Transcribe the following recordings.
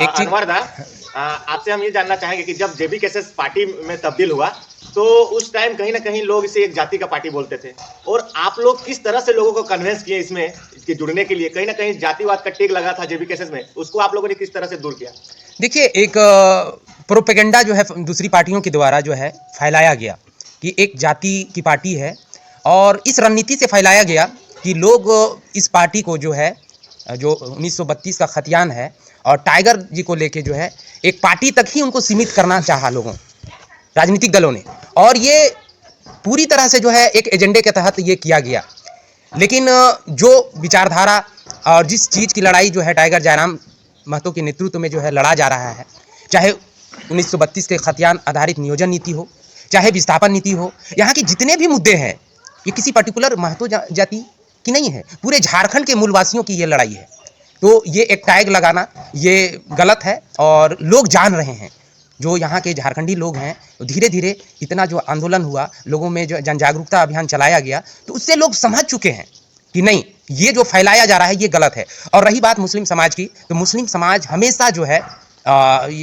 एक चीज अनवर दा, आपसे हम ये जानना चाहेंगे कि जब जेबी केसेस पार्टी में तब्दील हुआ तो उस टाइम कहीं ना कहीं लोग इसे एक जाति का पार्टी बोलते थे, और आप लोग किस तरह से लोगों को कन्विंस किए इसमें कि जुड़ने के लिए? कहीं ना कहीं जातिवाद का टेग लगा था जेबी केसेस में, उसको आप लोगों ने किस तरह से दूर किया? देखिए, एक प्रोपेगेंडा जो है दूसरी पार्टियों के द्वारा जो है फैलाया गया कि एक जाति की पार्टी है, और इस रणनीति से फैलाया गया कि लोग इस पार्टी को जो है, जो 1932 का खतियान है और टाइगर जी को लेके जो है एक पार्टी तक ही उनको सीमित करना चाहा लोगों, राजनीतिक दलों ने, और ये पूरी तरह से जो है एक एजेंडे के तहत ये किया गया। लेकिन जो विचारधारा और जिस चीज़ की लड़ाई जो है टाइगर जयराम महतो के नेतृत्व में जो है लड़ा जा रहा है, चाहे 1932 के खतियान आधारित नियोजन नीति हो, चाहे विस्थापन नीति हो, यहाँ के जितने भी मुद्दे हैं, ये किसी पर्टिकुलर महतो जाति की नहीं है, पूरे झारखंड के मूलवासियों की ये लड़ाई है। तो ये एक टैग लगाना ये गलत है, और लोग जान रहे हैं, जो यहाँ के झारखंडी लोग हैं, तो धीरे धीरे इतना जो आंदोलन हुआ, लोगों में जो जन जागरूकता अभियान चलाया गया, तो उससे लोग समझ चुके हैं कि नहीं, ये जो फैलाया जा रहा है ये गलत है। और रही बात मुस्लिम समाज की, तो मुस्लिम समाज हमेशा जो है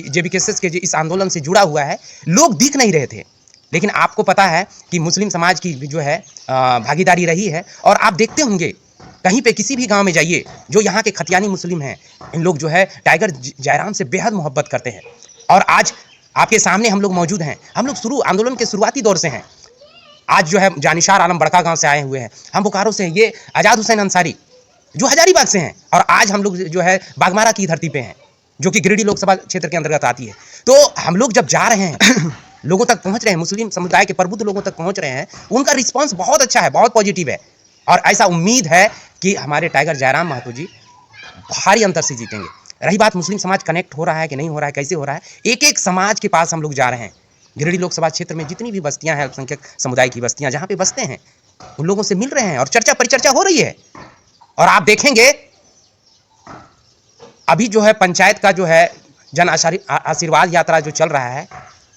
जेबी केसेस के इस आंदोलन से जुड़ा हुआ है। लोग दिख नहीं रहे थे, लेकिन आपको पता है कि मुस्लिम समाज की जो है भागीदारी रही है। और आप देखते होंगे कहीं पे किसी भी गांव में जाइए, जो यहाँ के खतियानी मुस्लिम हैं, इन लोग जो है टाइगर जयराम से बेहद मोहब्बत करते हैं। और आज आपके सामने हम लोग मौजूद हैं, हम लोग आंदोलन के शुरुआती दौर से हैं। आज जो है जानिशार आलम बड़का गांव से आए हुए हैं, हम बोकारो से हैं, ये आज़ाद हुसैन अंसारी जो हजारीबाग से हैं, और आज हम लोग जो है बागमारा की धरती पे हैं, जो कि गिरिडीह लोकसभा क्षेत्र के अंतर्गत आती है। तो हम लोग जब जा रहे हैं लोगों तक पहुंच रहे हैं, मुस्लिम समुदाय के प्रबुद्ध लोगों तक पहुंच रहे हैं, उनका रिस्पांस बहुत अच्छा है, बहुत पॉजिटिव है। और ऐसा उम्मीद है कि हमारे टाइगर जयराम महतो जी भारी अंतर से जीतेंगे। रही बात मुस्लिम समाज कनेक्ट हो रहा है कि नहीं हो रहा है, कैसे हो रहा है, एक एक समाज के पास हम लोग जा रहे हैं। गिरिडीह लोकसभा क्षेत्र में जितनी भी बस्तियां हैं, अल्पसंख्यक समुदाय की बस्तियां जहाँ पे बसते हैं, उन लोगों से मिल रहे हैं और चर्चा परिचर्चा हो रही है। और आप देखेंगे अभी जो है पंचायत का जो है जन आशीर्वाद यात्रा जो चल रहा है,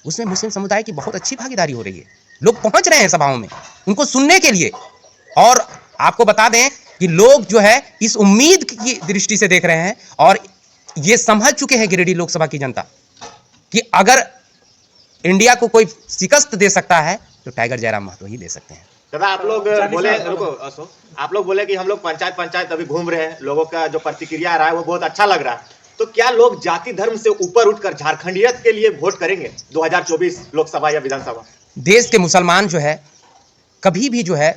उसमें मुस्लिम समुदाय की बहुत अच्छी भागीदारी हो रही है। लोग पहुंच रहे हैं सभाओं में उनको सुनने के लिए। और आपको बता दें कि लोग जो है इस उम्मीद की दृष्टि से देख रहे हैं, और ये समझ चुके हैं गिरिडीह लोकसभा की जनता कि अगर इंडिया को कोई शिकस्त दे सकता है तो टाइगर जयराम महतो ही दे सकते हैं। दादा, आप लोग बोले कि हम लोग पंचायत अभी घूम रहे हैं, लोगों का जो प्रतिक्रिया आ रहा है वो बहुत अच्छा लग रहा है। तो क्या लोग जाति धर्म से ऊपर उठकर झारखंडियत के लिए वोट करेंगे 2024 लोकसभा या विधानसभा? देश के मुसलमान जो है कभी भी जो है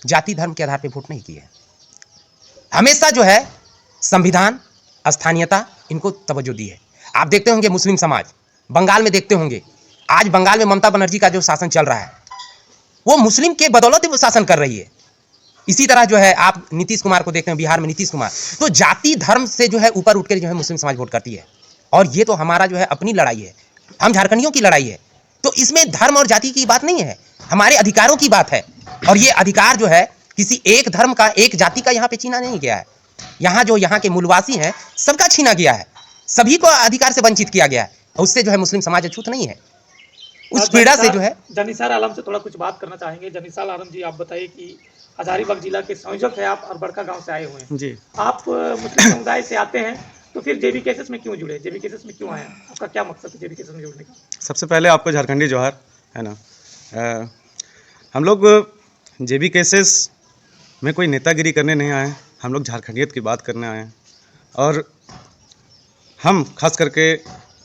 जाति धर्म के आधार पर वोट नहीं किए, हमेशा जो है संविधान, स्थानीयता, इनको तवज्जो दी है। आप देखते होंगे मुस्लिम समाज बंगाल में, देखते होंगे आज बंगाल में ममता बनर्जी का जो शासन चल रहा है, वो मुस्लिम के बदौलत ही वो शासन कर रही है। इसी तरह जो है आप नीतीश कुमार को देखते हैं, बिहार में नीतीश कुमार, तो जाति धर्म से जो है ऊपर उठकर जो है मुस्लिम समाज वोट करती है। और ये तो हमारा जो है अपनी लड़ाई है, हम झारखंडियों की लड़ाई है। तो इसमें धर्म और जाति की बात नहीं है, हमारे अधिकारों की बात है। और ये अधिकार जो है किसी एक धर्म का, एक जाति का यहाँ पे छीना नहीं गया है। यहाँ जो यहाँ के मूलवासी हैं सबका छीना गया है, सभी को अधिकार से वंचित किया गया है। उससे जो है मुस्लिम समाज अछूत नहीं है, उस पीड़ा से जो है। जानिसार आलम से थोड़ा कुछ बात करना चाहेंगे। जानिसार आलम जी, आप बताइए कि हजारीबाग जिला के संयोजक है आप और बड़का गांव से आए हुए हैं जी। आप मुस्लिम समुदाय से आते हैं, तो फिर जेबी केसेस में क्यों जुड़े, जेबी केसेस में क्यों आए, आपका क्या मकसद है जेबी केसेस में जुड़ने का? सबसे पहले आपको झारखंडी जोहार, है ना। हम लोग जेबी केसेस में कोई नेतागिरी करने नहीं आए, हम लोग झारखंडियत की बात करने आए हैं। और हम खास करके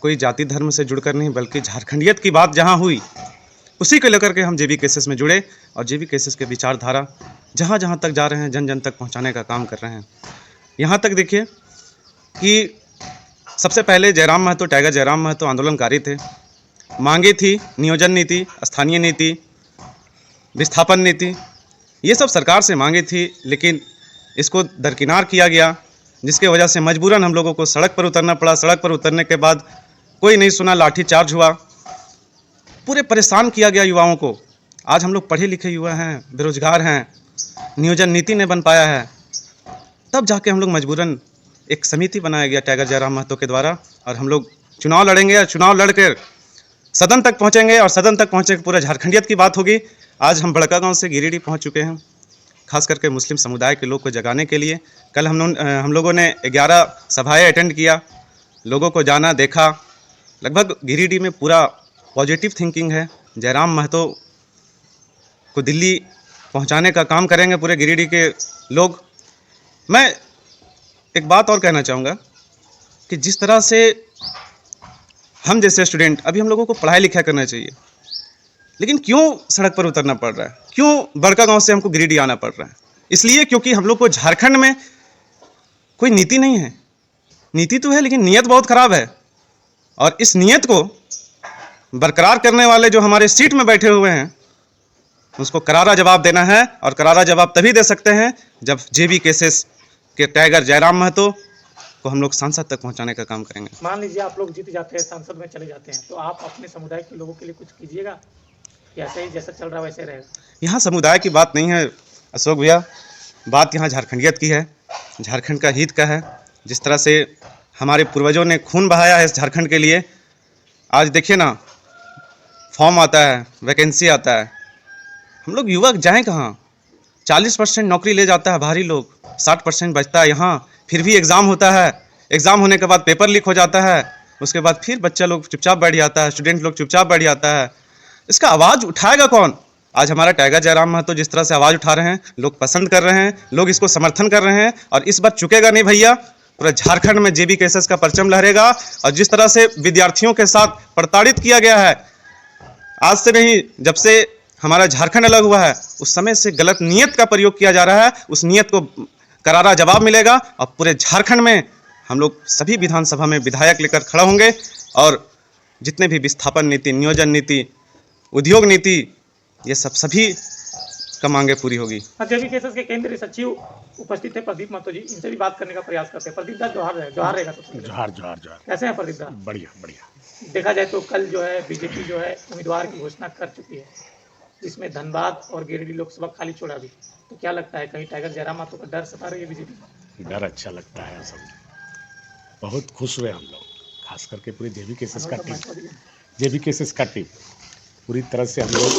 कोई जाति धर्म से जुड़कर नहीं, बल्कि झारखंडियत की बात जहां हुई उसी को लेकर के हम जेबी केसेस में जुड़े, और जेबी केसेस के विचारधारा जहां जहां तक जा रहे हैं, जन जन तक पहुंचाने का काम कर रहे हैं। यहां तक देखिए कि सबसे पहले जयराम महतो, टाइगर जयराम महतो आंदोलनकारी थे। मांगे थी नियोजन नीति, स्थानीय नीति, विस्थापन नीति, ये सब सरकार से मांगी थी, लेकिन इसको दरकिनार किया गया, जिसके वजह से मजबूरन हम लोगों को सड़क पर उतरना पड़ा। सड़क पर उतरने के बाद कोई नहीं सुना, लाठीचार्ज हुआ, पूरे परेशान किया गया युवाओं को। आज हम लोग पढ़े लिखे युवा हैं, बेरोजगार हैं, नियोजन नीति नहीं बन पाया है। तब जाके हम लोग मजबूरन एक समिति बनाया गया टाइगर जयराम महतो के द्वारा, और हम लोग चुनाव लड़ेंगे, और चुनाव लड़कर सदन तक पहुँचेंगे, और सदन तक पहुँचे पूरे झारखंडियत की बात होगी। आज हम बड़का गांव से गिरिडीह पहुँच चुके हैं, खास करके मुस्लिम समुदाय के लोग को जगाने के लिए। कल हम लोगों ने 11 सभाएं अटेंड किया, लोगों को जाना देखा, लगभग गिरिडीह में पूरा पॉजिटिव थिंकिंग है। जयराम महतो को दिल्ली पहुंचाने का काम करेंगे पूरे गिरिडीह के लोग। मैं एक बात और कहना चाहूँगा कि जिस तरह से हम जैसे स्टूडेंट, अभी हम लोगों को पढ़ाई लिखाई करना चाहिए, लेकिन क्यों सड़क पर उतरना पड़ रहा है? क्यों बड़कागांव से हमको गिरिडीह आना पड़ रहा है? इसलिए क्योंकि हम लोग को झारखंड में कोई नीति नहीं है। नीति तो है लेकिन नीयत बहुत खराब है, और इस नीयत को बरकरार करने वाले जो हमारे सीट में बैठे हुए हैं उसको करारा जवाब देना है। और करारा जवाब तभी दे सकते हैं जब जेबी केसेस के टाइगर जयराम महतो को हम लोग सांसद तक पहुंचाने का काम करेंगे। मान लीजिए आप लोग जीत जाते हैं, सांसद में चले जाते हैं, तो आप अपने समुदाय के लोगों के लिए कुछ कीजिएगा या ऐसे ही जैसा चल रहा है वैसे रहेगा? यहाँ समुदाय की बात नहीं है अशोक भैया, बात यहाँ झारखंडियत की है, झारखंड का हित का है। जिस तरह से हमारे पूर्वजों ने खून बहाया है इस झारखंड के लिए, आज देखिए ना, फॉर्म आता है, वैकेंसी आता है, हम लोग युवक जाएं कहाँ? 40% नौकरी ले जाता है बाहरी लोग, 60% बचता है यहाँ। फिर भी एग्ज़ाम होता है, एग्ज़ाम होने के बाद पेपर लीक हो जाता है, उसके बाद फिर बच्चा लोग चुपचाप बैठ जाता है, स्टूडेंट लोग चुपचाप बैठ जाता है। इसका आवाज़ उठाएगा कौन? आज हमारा टाइगर जयराम महतो जिस तरह से आवाज़ उठा रहे हैं, लोग पसंद कर रहे हैं, लोग इसको समर्थन कर रहे हैं, और इस बार चुकेगा नहीं भैया। पूरा झारखंड में जेबी केसेस का परचम लहरेगा। और जिस तरह से विद्यार्थियों के साथ प्रताड़ित किया गया है, आज से नहीं, जब से हमारा झारखंड अलग हुआ है उस समय से गलत नीयत का प्रयोग किया जा रहा है। उस नीयत को करारा जवाब मिलेगा, और पूरे झारखंड में हम लोग सभी विधानसभा में विधायक लेकर खड़ा होंगे, और जितने भी विस्थापन नीति, नियोजन नीति, उद्योग नीति, ये सभी का मांगे पूरी होगी। जेबी केसेस के केंद्रीय सचिव उपस्थित थे प्रदीप महतो जी, इनसे भी बात करने का प्रयास करते हैं। प्रदीप दा, जोहार रहेगा तो जोहार जोहार जोहार। कैसे हैं प्रदीप दा? बढ़िया बढ़िया। देखा जाए तो कल जो है बीजेपी जो है उम्मीदवार की घोषणा कर चुकी है, जिसमें धनबाद और गिरिडीह लोकसभा खाली छोड़ा भी। तो क्या लगता है, कहीं टाइगर जयराम महतो का डर सता रही है बीजेपी? डर अच्छा लगता है सब, बहुत खुश हुए हम लोग, खास करके पूरी जेबी केसेस का टीम पूरी तरह से हम लोग,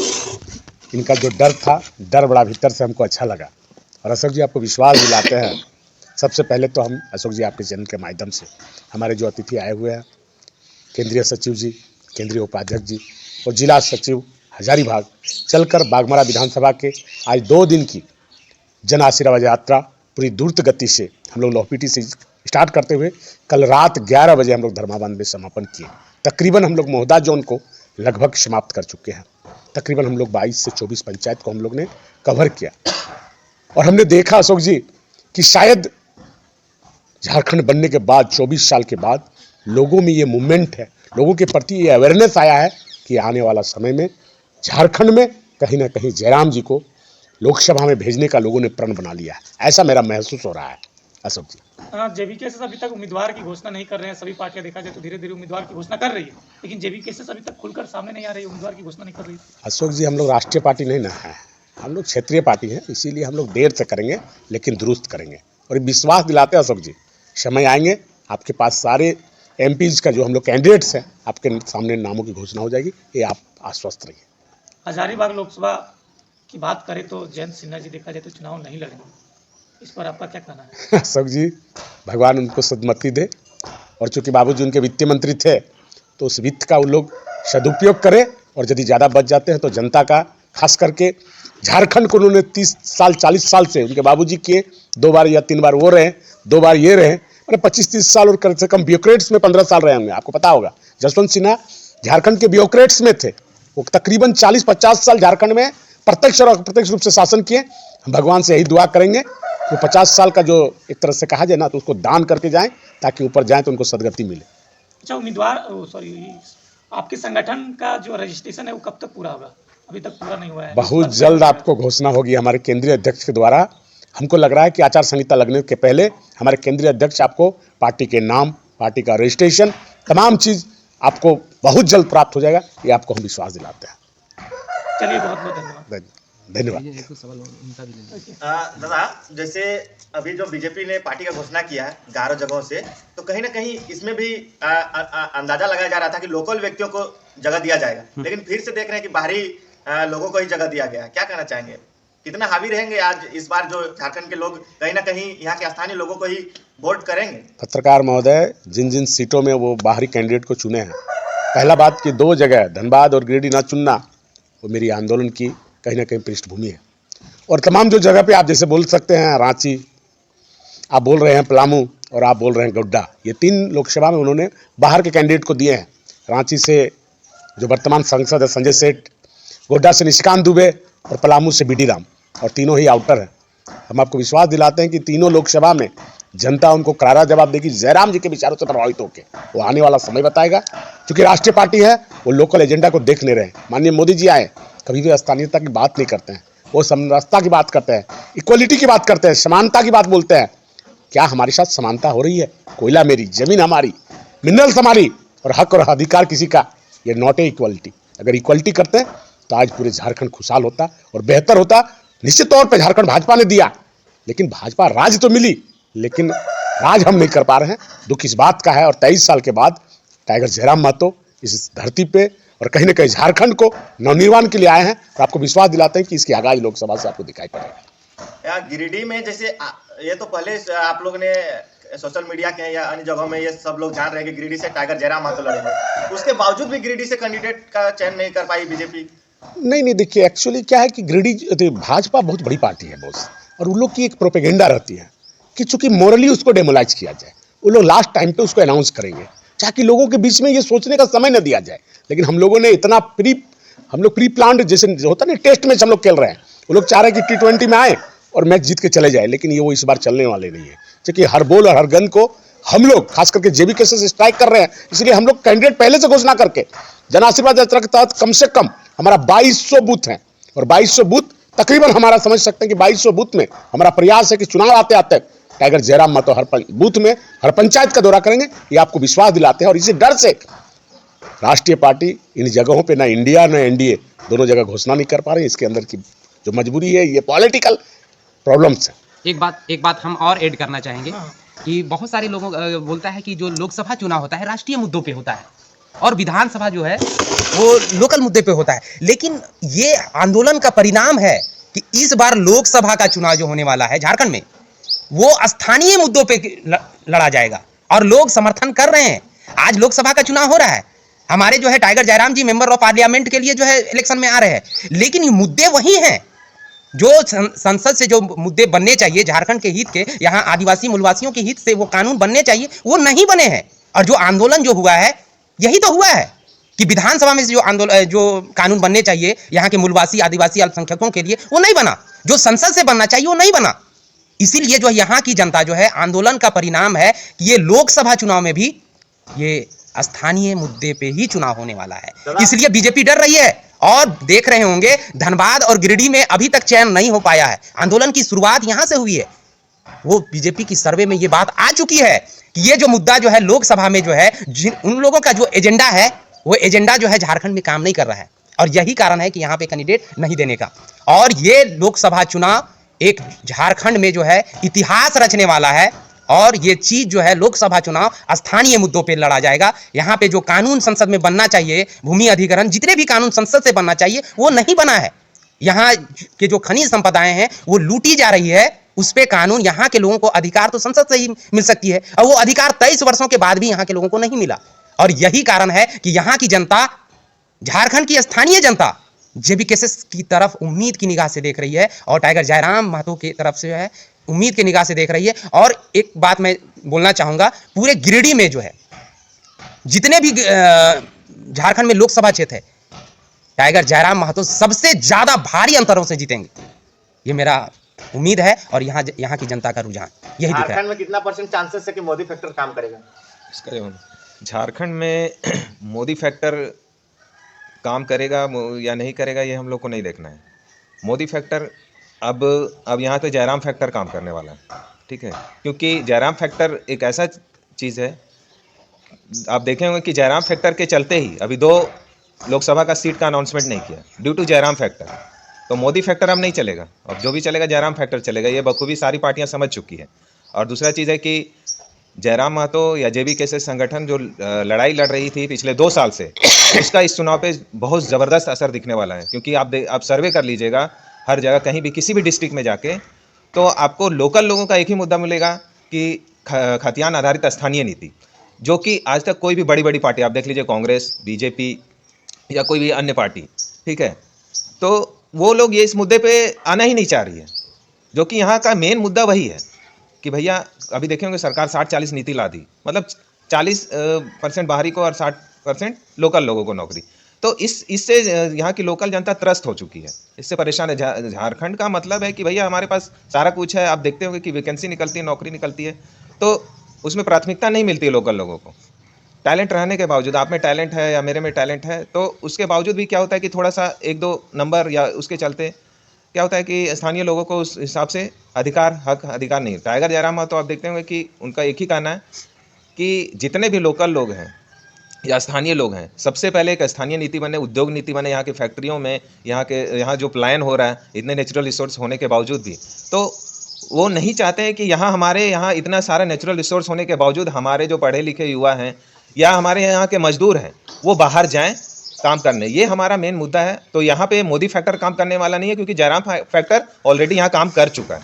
इनका जो डर था, डर बड़ा भीतर से हमको अच्छा लगा। और अशोक जी आपको विश्वास दिलाते हैं, सबसे पहले तो हम अशोक जी आपके चैनल के माध्यम से हमारे जो अतिथि आए हुए हैं, केंद्रीय सचिव जी, केंद्रीय उपाध्यक्ष जी और जिला सचिव हजारीबाग, चलकर बागमरा विधानसभा के आज 2 दिन की जन आशीर्वाद यात्रा पूरी द्रुत गति से हम लोग लौहपीटी से स्टार्ट करते हुए कल रात 11 बजे हम लोग धर्माबांध में समापन किए। तकरीबन हम लोग मोहदा जोन को लगभग समाप्त कर चुके हैं। तकरीबन हम लोग 22 से 24 पंचायत को हम लोग ने कवर किया, और हमने देखा अशोक जी कि शायद झारखंड बनने के बाद 24 साल के बाद लोगों में ये मूवमेंट है, लोगों के प्रति ये अवेयरनेस आया है कि आने वाला समय में झारखंड में कहीं ना कहीं जयराम जी को लोकसभा में भेजने का लोगों ने प्रण बना लिया है। ऐसा मेरा महसूस हो रहा है अशोक जी। जेबी केसेस अभी तक उम्मीदवार की घोषणा नहीं कर रहे हैं। सभी पार्टियां देखा जाए तो धीरे धीरे उम्मीदवार की घोषणा कर रही है, लेकिन जेबी केसेस अभी तक खुलकर सामने नहीं आ रही है, उम्मीदवार की घोषणा नहीं कर रही। अशोक जी हम लोग राष्ट्रीय पार्टी नहीं ना है, हम लोग क्षेत्रीय पार्टी है, इसीलिए हम लोग देर से करेंगे लेकिन दुरुस्त करेंगे। और विश्वास दिलाते हैं अशोक जी, समय आएंगे आपके पास सारे एमपीज का जो हम लोग कैंडिडेट्स हैं, आपके सामने नामों की घोषणा हो जाएगी, ये आप आश्वस्त रहिए। हजारीबाग लोकसभा की बात करें तो जयंत सिन्हा जी देखा जाए तो चुनाव नहीं लड़ेंगे, इस पर आपका क्या कहना है? अशोक जी भगवान उनको सदमति दे, और चूंकि बाबूजी उनके वित्त मंत्री थे तो उस वित्त का वो लोग सदुपयोग करें, और यदि ज़्यादा बच जाते हैं तो जनता का, खास करके झारखंड को उन्होंने 30 साल 40 साल से उनके बाबूजी किए, 2 बार या 3 बार वो रहे, 2 बार ये रहे, मैंने 25-30 साल और कम से कम ब्यूरोक्रेट्स में 15 साल रहे होंगे। आपको पता होगा जसवंत सिन्हा झारखंड के ब्यूरोक्रेट्स में थे, वो तकरीबन 40-50 साल झारखंड में प्रत्यक्ष और अप्रत्यक्ष रूप से शासन किए। हम भगवान से यही दुआ करेंगे वो 50 साल का जो एक तरह से कहा जाए ना, तो उसको दान करके जाएं, ताकि ऊपर जाएं तो उनको सदगति मिले। अच्छा, उम्मीदवार आपके संगठन का जो रजिस्ट्रेशन है वो कब तक पूरा होगा? अभी तक पूरा नहीं हुआ है। बहुत जल्द आपको घोषणा होगी हमारे केंद्रीय अध्यक्ष के द्वारा। हमको लग रहा है कि आचार संहिता लगने के पहले हमारे केंद्रीय अध्यक्ष आपको पार्टी के नाम, पार्टी का रजिस्ट्रेशन, तमाम चीज़ आपको बहुत जल्द प्राप्त हो जाएगा, ये आपको हम विश्वास दिलाते हैं। चलिए, बहुत बहुत धन्यवाद। धन्यवाद। दादा, जैसे अभी जो बीजेपी ने पार्टी का घोषणा किया है 11 जगहों से, तो कहीं ना कहीं इसमें भी अंदाजा लगाया जा रहा था कि लोकल व्यक्तियों को जगह दिया जाएगा, लेकिन फिर से देख रहे हैं कि बाहरी लोगों को ही जगह दिया गया। क्या कहना चाहेंगे? कितना हावी रहेंगे आज इस बार जो झारखंड के लोग कहीं ना कहीं यहाँ के स्थानीय लोगों को ही वोट करेंगे? पत्रकार महोदय, जिन जिन सीटों में वो बाहरी कैंडिडेट को चुने हैं, पहला बात कि 2 जगह धनबाद और गिरिडीह ना चुनना वो मेरी आंदोलन की कहीं ना कहीं पृष्ठभूमि है। और तमाम जो जगह पे आप जैसे बोल सकते हैं रांची, आप बोल रहे हैं पलामू और आप बोल रहे हैं गोड्डा, ये 3 लोकसभा में उन्होंने बाहर के कैंडिडेट को दिए हैं। रांची से जो वर्तमान सांसद है संजय सेठ, गोड्डा से निशिकांत दुबे और पलामू से बीडी राम, और तीनों ही आउटर हैं। हम आपको विश्वास दिलाते हैं कि तीनों लोकसभा में जनता उनको करारा जवाब देगी। जयराम जी के विचारों से प्रभावित होकर वो आने वाला समय बताएगा। क्योंकि राष्ट्रीय पार्टी है, वो लोकल एजेंडा को देख नहीं रहे। माननीय मोदी जी आए, कभी भी स्थानीयता की बात नहीं करते हैं, वो समरसता की बात करते हैं, इक्वलिटी की बात करते हैं, समानता की बात बोलते हैं। क्या हमारे साथ समानता हो रही है? कोयला मेरी, जमीन हमारी, मिनरल्स हमारी और हक और अधिकार किसी का, ये नॉट ए इक्वलिटी। अगर इक्वलिटी करते हैं तो आज पूरे झारखंड खुशहाल होता और बेहतर होता। निश्चित तौर पर झारखंड भाजपा ने दिया, लेकिन भाजपा राज तो मिली, लेकिन राज हम नहीं कर पा रहे हैं। दुख इस बात का है। और 23 साल के बाद टाइगर जयराम महतो इस धरती पे और कहीं ना कहीं झारखंड को नवनिर्माण के लिए आए हैं। और आपको विश्वास दिलाते हैं कि इसकी आगाज लोकसभा से आपको दिखाई पड़ेगा। गिरिडीह में जैसे ये तो पहले आप लोग ने सोशल मीडिया के या अन्य जगहों में ये सब लोग जान रहे हैं कि गिरिडीह से टाइगर जयराम महतो लड़ेंगे, उसके बावजूद भी गिरिडीह से कैंडिडेट का चयन नहीं कर पाई बीजेपी। नहीं, देखिए एक्चुअली क्या है कि गिरिडीह भाजपा बहुत बड़ी पार्टी है बॉस, और उन लोग की एक प्रोपेगेंडा रहती है कि चूंकि मोरली उसको डेमोलाइज किया जाए, वो लोग लास्ट टाइम पे उसको अनाउंस करेंगे ताकि लोगों के बीच में ये सोचने का समय न दिया जाए। लेकिन हम लोगों ने इतना प्री प्लान्ड जैसे होता ना टेस्ट मैच हम लोग खेल रहे हैं। वो लोग चाह रहे हैं कि T20 में आए और मैच जीत के चले जाए, लेकिन ये वो इस बार चलने वाले नहीं है। क्योंकि हर बॉल और हर गेंद को हम लोग खास करके JBK से स्ट्राइक कर रहे हैं। इसलिए हम लोग कैंडिडेट पहले से घोषणा करके जन आशीर्वाद यात्रा के तहत कम से कम हमारा 2200 बूथ हैं, और 2200 बूथ तकरीबन हमारा समझ सकते हैं कि 2200 बूथ में हमारा प्रयास है कि चुनाव आते आते टाइगर जयराम महतो हर बूथ में हर पंचायत का दौरा करेंगे। ये आपको विश्वास दिलाते हैं। और इसी डर से राष्ट्रीय पार्टी इन जगहों पे ना इंडिया ना NDA दोनों जगह घोषणा नहीं कर पा रही। इसके अंदर की जो मजबूरी है, ये पॉलिटिकल प्रॉब्लम्स है। एक बात हम और ऐड करना चाहेंगे कि बहुत सारे लोगों बोलता है कि जो लोकसभा चुनाव होता है राष्ट्रीय मुद्दों पे होता है और विधानसभा जो है वो लोकल मुद्दे पे होता है। लेकिन ये आंदोलन का परिणाम है कि इस बार लोकसभा का चुनाव जो होने वाला है झारखंड में, वो स्थानीय मुद्दों पे लड़ा जाएगा और लोग समर्थन कर रहे हैं। आज लोकसभा का चुनाव हो रहा है, हमारे जो है Tiger Jairam ji member of parliament के लिए जो है इलेक्शन में आ रहे हैं, लेकिन ये मुद्दे वही हैं जो संसद से जो मुद्दे बनने चाहिए झारखंड के हित के, यहाँ आदिवासी मूलवासियों के हित से वो कानून बनने चाहिए, वो नहीं बने हैं। और जो आंदोलन जो हुआ है यही तो हुआ है कि विधानसभा में जो कानून बनने चाहिए यहाँ के मूलवासी आदिवासी अल्पसंख्यकों के लिए, वो नहीं बना। जो संसद से बनना चाहिए वो नहीं बना। इसीलिए जो यहाँ की जनता जो है आंदोलन का परिणाम है कि ये लोकसभा चुनाव में भी ये स्थानीय मुद्दे पे ही चुनाव होने वाला है। इसलिए बीजेपी डर रही है। और देख रहे होंगे धनबाद और गिरिडीह में अभी तक चयन नहीं हो पाया है। आंदोलन की शुरुआत यहाँ से हुई है। वो बीजेपी की सर्वे में ये बात आ चुकी है कि ये जो मुद्दा जो है लोकसभा में जो है उन लोगों का जो एजेंडा है, वो एजेंडा जो है झारखंड में काम नहीं कर रहा है। और यही कारण है कि यहाँ पे कैंडिडेट नहीं देने का। और ये लोकसभा चुनाव एक झारखंड में जो है इतिहास रचने वाला है। और ये चीज जो है लोकसभा चुनाव स्थानीय मुद्दों पे लड़ा जाएगा। यहाँ पे जो कानून संसद में बनना चाहिए, भूमि अधिग्रहण, जितने भी कानून संसद से बनना चाहिए वो नहीं बना है। यहाँ के जो खनिज संपदाएं हैं वो लूटी जा रही है, उस पे कानून, यहाँ के लोगों को अधिकार तो संसद से ही मिल सकती है और वो अधिकार 23 वर्षों के बाद भी यहाँ के लोगों को नहीं मिला। और यही कारण है कि यहाँ की जनता, झारखंड की स्थानीय जनता JBK की तरफ उम्मीद की निगाह से देख रही है और टाइगर जयराम महतो की तरफ से है उम्मीद की निगाह से देख रही है। और एक बात मैं बोलना चाहूँगा, पूरे गिरिडीह में जो है जितने भी झारखंड में लोकसभा क्षेत्र है, टाइगर जयराम महतो सबसे ज़्यादा भारी अंतरों से जीतेंगे, ये मेरा उम्मीद है। और यहाँ की जनता का रुझान यही दिख रहा है। झारखंड में कितना % चांसेस है कि मोदी फैक्टर काम करेगा? झारखंड में मोदी फैक्टर काम करेगा या नहीं करेगा ये हम लोग को नहीं देखना है। मोदी फैक्टर अब यहाँ पे जयराम फैक्टर काम करने वाला है, ठीक है। क्योंकि जयराम फैक्टर एक ऐसा चीज़ है, आप देखे होंगे कि जयराम फैक्टर के चलते ही अभी 2 लोकसभा का सीट का अनाउंसमेंट नहीं किया ड्यू टू जयराम फैक्टर। तो मोदी फैक्टर अब नहीं चलेगा, अब जो भी चलेगा जयराम फैक्टर चलेगा। ये बखूबी सारी पार्टियाँ समझ चुकी है। और दूसरा चीज़ है कि जयराम महतो या JBK संगठन जो लड़ाई लड़ रही थी पिछले 2 साल से, उसका इस चुनाव पे बहुत ज़बरदस्त असर दिखने वाला है। क्योंकि आप सर्वे कर लीजिएगा हर जगह कहीं भी किसी भी डिस्ट्रिक्ट में जाके, तो आपको लोकल लोगों का एक ही मुद्दा मिलेगा कि खतियान आधारित स्थानीय नीति, जो कि आज तक कोई भी बड़ी बड़ी पार्टी, आप देख लीजिए कांग्रेस, बीजेपी या कोई भी अन्य पार्टी, ठीक है, तो वो लोग ये इस मुद्दे पे आना ही नहीं चाह रही है, जो कि यहाँ का मेन मुद्दा वही है कि भैया अभी देखे होंगे सरकार 60-40 नीति ला दी, मतलब 40% बाहरी को और 60% लोकल लोगों को नौकरी। तो इससे यहाँ की लोकल जनता त्रस्त हो चुकी है, इससे परेशान है। झारखंड का मतलब है कि भैया हमारे पास सारा कुछ है, आप देखते होंगे कि वैकेंसी निकलती है, नौकरी निकलती है, तो उसमें प्राथमिकता नहीं मिलती है लोकल लोगों को। टैलेंट रहने के बावजूद, आप में टैलेंट है या मेरे में टैलेंट है, तो उसके बावजूद भी क्या होता है कि थोड़ा सा 1-2 नंबर या उसके चलते क्या होता है कि स्थानीय लोगों को उस हिसाब से अधिकार नहीं। टाइगर जयराम तो आप देखते होंगे कि उनका एक ही कहना है कि जितने भी लोकल लोग हैं या स्थानीय लोग हैं, सबसे पहले एक स्थानीय नीति बने, उद्योग नीति बने, यहाँ की फैक्ट्रियों में, यहाँ जो पलायन हो रहा है इतने नेचुरल रिसोर्स होने के बावजूद भी, तो वो नहीं चाहते हैं कि हमारे यहाँ इतना सारा नेचुरल रिसोर्स होने के बावजूद हमारे जो पढ़े लिखे युवा हैं या हमारे यहाँ के मजदूर हैं वो बाहर जाएं काम करने। ये हमारा मेन मुद्दा है। तो यहाँ पे मोदी फैक्टर काम करने वाला नहीं है, क्योंकि जयराम फैक्टर ऑलरेडी यहाँ काम कर चुका है।